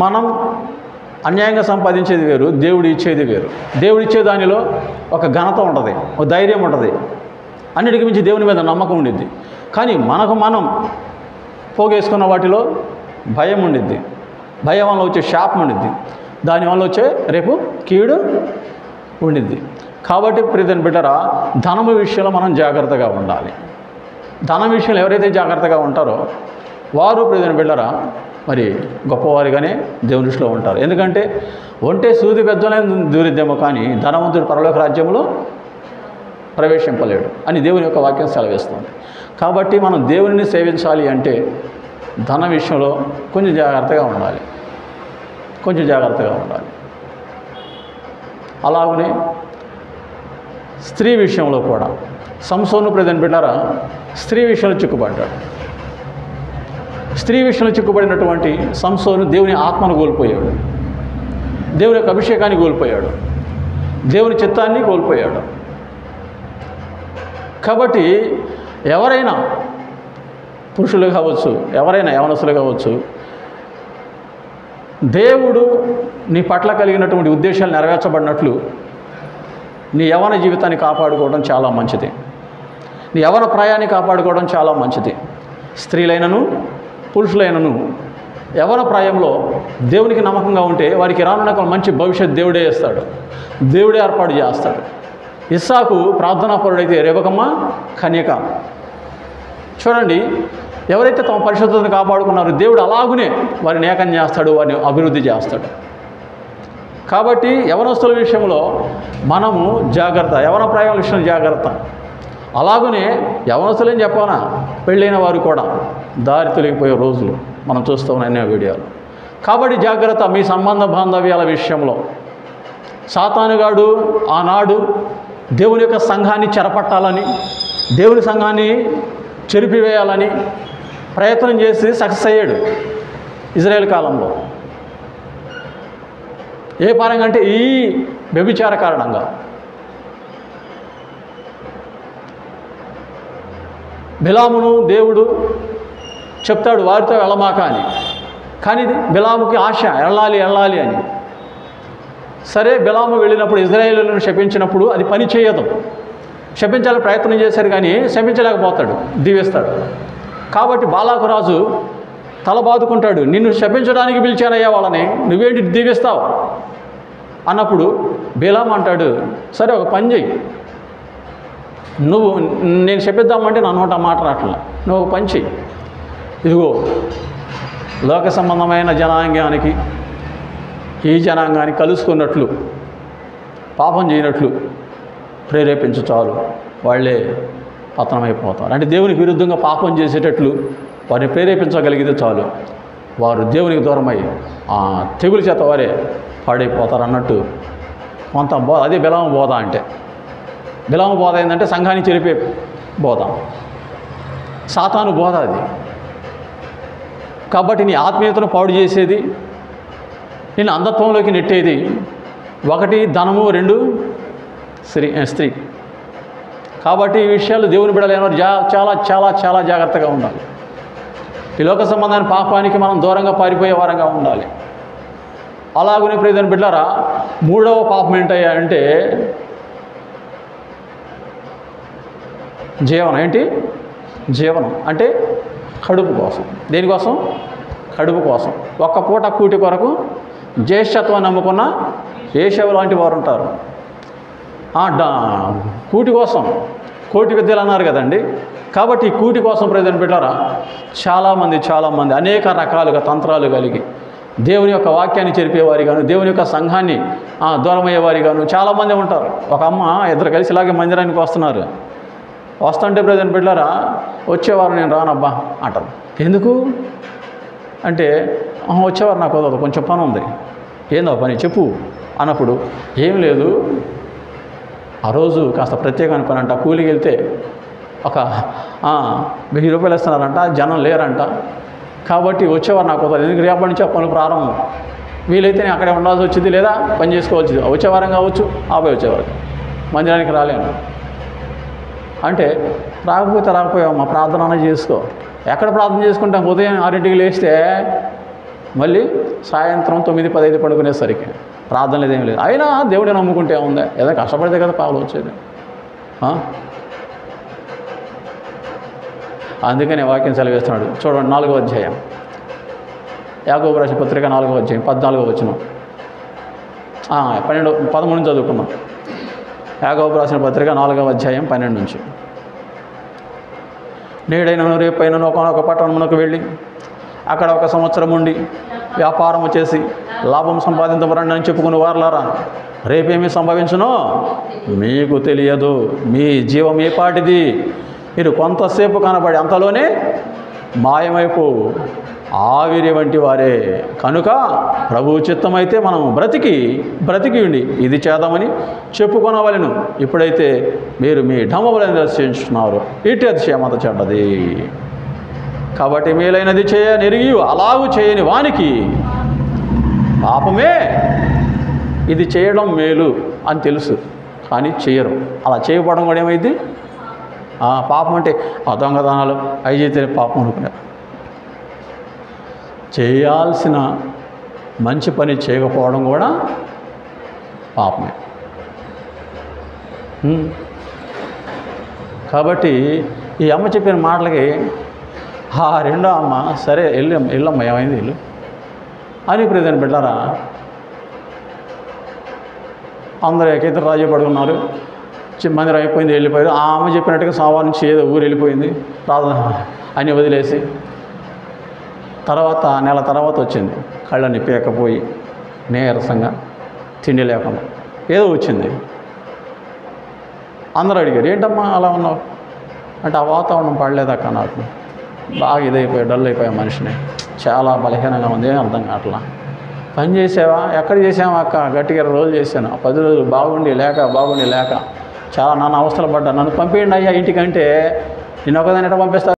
మనం అన్యాయంగా సంపాదించేది వేరు, దేవుడు ఇచ్చేది వేరు. దేవుడు ఇచ్చే దానిలో ఒక ఘనత ఉంటుంది, ఒక ధైర్యం ఉంటుంది, అన్నిటికి మించి దేవుని మీద నమ్మకం ఉండిద్ది. కానీ మనకు మనం పోగేసుకున్న వాటిలో భయం ఉండిద్ది, భయం వల్ల వచ్చే శాపం ఉండిద్ది, దానివల్ల వచ్చే రేపు కీడు ఉండిద్ది. కాబట్టి ప్రియమైన బిడ్డరా, ధనము విషయంలో మనం జాగ్రత్తగా ఉండాలి. ధనం విషయంలో ఎవరైతే జాగ్రత్తగా ఉంటారో వారు ప్రియమైన బిడ్డరా మరి గొప్పవారిగానే దేవుని దృష్టిలో ఉంటారు. ఎందుకంటే ఒంటే సూది పెద్దలైన దూరిద్దేమో కానీ ధనవంతుడు పరలోక రాజ్యంలో ప్రవేశింపలేడు అని దేవుని యొక్క వాక్యం సెలవిస్తుంది. కాబట్టి మనం దేవునిని సేవించాలి అంటే ధన విషయంలో కొంచెం జాగ్రత్తగా ఉండాలి, కొంచెం జాగ్రత్తగా ఉండాలి. అలాగనే స్త్రీ విషయంలో కూడా సంసోను ప్రియమైన బిడ్డరా స్త్రీ విషయంలో చిక్కుపడ్డాడు. స్త్రీ విషయంలో చిక్కుబడినటువంటి సంసోను దేవుని ఆత్మను కోల్పోయాడు, దేవుని యొక్క అభిషేకాన్ని కోల్పోయాడు, దేవుని చిత్తాన్ని కోల్పోయాడు. కాబట్టి ఎవరైనా పురుషులు కావచ్చు, ఎవరైనా యవనస్తులు కావచ్చు, దేవుడు నీ పట్ల కలిగినటువంటి ఉద్దేశాలు నెరవేర్చబడినట్లు నీ యవన జీవితాన్ని కాపాడుకోవడం చాలా మంచిది, నీ యవన ప్రాయాన్ని కాపాడుకోవడం చాలా మంచిది. స్త్రీలైనను పురుషులైనను యవన ప్రాయంలో దేవునికి నమ్మకంగా ఉంటే వారికి రానున్న మంచి భవిష్యత్ దేవుడే ఇస్తాడు, దేవుడే ఏర్పాటు చేస్తాడు. ఇస్సాకు ప్రార్థనాపరుడైతే రెబెకమ్మ కన్యక. చూడండి, ఎవరైతే తమ పరిశుద్ధతను కాపాడుకున్నారో దేవుడు అలాగునే వారిని ఏకం చేస్తాడు, వారిని అభివృద్ధి చేస్తాడు. కాబట్టి యవనస్తుల విషయంలో మనము జాగ్రత్త, యవన ప్రాయం విషయంలో జాగ్రత్త. అలాగనే యవనస్తులేం చెప్పానా, పెళ్ళైన వారు కూడా దారి తొలగిపోయే రోజులు మనం చూస్తూ ఉన్న ఎన్నో వీడియోలు. కాబట్టి జాగ్రత్త మీ సంబంధ బాంధవ్యాల విషయంలో. సాతానుగాడు ఆనాడు దేవుని యొక్క సంఘాన్ని చెరపట్టాలని, దేవుని సంఘాన్ని చెరిపివేయాలని ప్రయత్నం చేసి సక్సెస్ అయ్యాడు ఇజ్రాయేల్ కాలంలో. ఏ పరంగా అంటే ఈ వ్యభిచార కారణంగా. బిలామును దేవుడు చెప్తాడు వారితో వెళ్ళమాక అని, కానీ బిలాముకి ఆశ వెళ్ళాలి వెళ్ళాలి అని. సరే, బిలాము వెళ్ళినప్పుడు ఇజ్రాయేలులను శపించినప్పుడు అది పని చేయదు. శపించాలని ప్రయత్నం చేశారు కానీ శపించలేకపోతాడు, దీవిస్తాడు. కాబట్టి బాలాకు రాజు తల బాదుకుంటాడు, నిన్ను శపించడానికి పిలిచానయ్యా వాళ్ళని, నువ్వేంటి దీవిస్తావు అన్నప్పుడు బిలాము అంటాడు, సరే ఒక పని చెయ్యి, నువ్వు నేను శపిద్దామంటే నా నోట మాట రాట్లా, నువ్వు ఒక పని చెయ్యి, ఇదిగో లోక సంబంధమైన జనాంగానికి ఈ జనాంగాన్ని కలుసుకున్నట్లు పాపం చేయనట్లు ప్రేరేపించు చాలు, వాళ్ళే పతనమైపోతారు. అంటే దేవునికి విరుద్ధంగా పాపం చేసేటట్లు వారిని ప్రేరేపించగలిగితే చాలు, వారు దేవునికి దూరమై ఆ తెగులు చేత వారే పాడైపోతారు అన్నట్టు కొంత బోధ. అదే బిలాము బోధ అంటే. బిలాము బోధ ఏంటంటే సంఘాన్ని చెరిపే బోధ, సాతాను బోధ అది. కాబట్టి నీ ఆత్మీయతను పాడు చేసేది, నేను అంధత్వంలోకి నెట్టేది ఒకటి ధనము, రెండు స్త్రీ. కాబట్టి ఈ విషయాలు దేవుని బిడ్డలైన వారు చాలా చాలా చాలా జాగ్రత్తగా ఉండాలి. ఈ లోక సంబంధమైన పాపానికి మనం దూరంగా పారిపోయే వారంగా ఉండాలి. అలాగనే ప్రియమైన బిడ్డలారా, మూడవ పాపం ఏంటయ్యా అంటే జీవనం. ఏంటి జీవనం అంటే కడుపు కోసం. దేనికోసం? కడుపు కోసం. ఒక్క పూట కూటి కొరకు జ్యేష్ఠత్వాన్ని నమ్ముకున్న ఏషవు లాంటి వారు ఉంటారు. కూటి కోసం కోటి విద్యలు అన్నారు కదండి. కాబట్టి ఈ కూటి కోసం ప్రియమైన బిడ్డలారా చాలామంది అనేక రకాలుగా తంత్రాలు కలిగి దేవుని యొక్క వాక్యాన్ని చెరిపేవారిగాను, దేవుని యొక్క సంఘాన్ని దూరమయ్యేవారిగాను చాలామంది ఉంటారు. ఒక అమ్మ ఇద్దరు కలిసి ఇలాగే మందిరానికి వస్తున్నారు. వస్తుంటే ప్రియమైన బిడ్డలారా, వచ్చేవారు నేను రానబ్బా అంటారు. ఎందుకు అంటే వచ్చేవారు నాకు కుదరదు, కొంచెం పని ఉంది. ఏందో పని చెప్పు అన్నప్పుడు ఏం లేదు, ఆ రోజు కాస్త ప్రత్యేకమైన పని అంట, కూలికి వెళ్తే ఒక 1000 రూపాయలు ఇస్తున్నారంట, జనం లేరంట, కాబట్టి వచ్చేవారు నాకు కుదరదు. ఎందుకు రేపటి నుంచి పనులు ప్రారంభం, వీలైతే నేను అక్కడే ఉండాల్సి వచ్చింది, లేదా పని చేసుకోవచ్చు. వచ్చేవారం కావచ్చు, ఆపై వచ్చేవారు, మందిరానికి రాలేను అంటే రాకపోతే రాకపోయావు, మా ప్రార్థన చేసుకో. ఎక్కడ ప్రార్థన చేసుకుంటాం? ఉదయం 6ంటికి లేస్తే మళ్ళీ సాయంత్రం 9-15 పడుకునేసరికి ప్రార్థన లేదేం లేదు. అయినా దేవుడిని నమ్ముకుంటే ఉందా, ఏదో కష్టపడితే కదా పాలు వచ్చేది. అందుకనే వాక్యం సెలవిస్తున్నాడు. చూడండి 4వ అధ్యాయం, యాకోబు రాసిన పత్రిక 4వ అధ్యాయం 14వ వచనం, 13 నుంచి చదువుకున్నాం. యాకోబు రాసిన పత్రిక 4వ అధ్యాయం 12 నుంచి. నేడైనను రేపైనను ఒకనొక పట్టణమునకు వెళ్ళి అక్కడ 1 సంవత్సరం ఉండి వ్యాపారము చేసి లాభం సంపాదించబరండి అని చెప్పుకుని వారలారా, రేపేమి సంభవించునో మీకు తెలియదు. మీ జీవం ఏ పాటిది, మీరు కొంతసేపు కనబడి అంతలోనే మాయమైపోవు ఆవిరి వంటి వారే. కనుక ప్రభువు చిత్తమైతే మనం బ్రతికి ఉండి ఇది చేద్దామని చెప్పుకొనవలెను. ఇప్పుడైతే మీరు మీ ఢమములను దర్శించుతున్నారు, ఇటు అతిశయమంత చెడ్డది. కాబట్టి మేలైనది చేయనిరిగి అలాగూ చేయని వానికి పాపమే. ఇది చేయడం మేలు అని తెలుసు కానీ చేయరు. అలా చేయకపోవడం కూడా ఏమైంది, పాపం అంటే దొంగతనాలు అవి చేస్తే పాపం అనుకున్నారు. చేయాల్సిన మంచి పని చేయకపోవడం కూడా పాపమే. కాబట్టి ఈ అమ్మ చెప్పిన మాటలకి రెండో అమ్మ సరే వెళ్ళమ్మ ఏమైంది ఇల్లు అని ప్రియమైన బిడ్డలారా, అందరూ ఏకైతే రాజీ పడుకున్నారు. మందిరం అయిపోయింది, వెళ్ళిపోయారు. ఆ అమ్మ చెప్పినట్టుగా సోమవారం నుంచి ఏదో ఊరు వెళ్ళిపోయింది ప్రార్థన అని వదిలేసి. నెల తర్వాత వచ్చింది, కళ్ళని పీకపోయి నీరసంగా, తిండి లేకుండా ఏదో వచ్చింది. అందరూ అడిగారు, ఏంటమ్మా అలా ఉన్నావు అంటే, ఆ వాతావరణం పడలేదక్క, నాకు బాగా ఇదైపోయి డల్ అయిపోయా, మనిషిని చాలా బలహీనంగా ఉంది, ఏం అర్థం కావట్లా. పని చేసావా, ఎక్కడ చేసావా అక్క, గట్టిగా రోజులు చేశాను, 10 రోజులు బాగుండి లేక చాలా నాన్న అవస్థలు పడ్డా, నన్ను పంపేయండి అయ్యా ఇంటికంటే, నేను ఒకదాన్ని ఎట్లా పంపిస్తా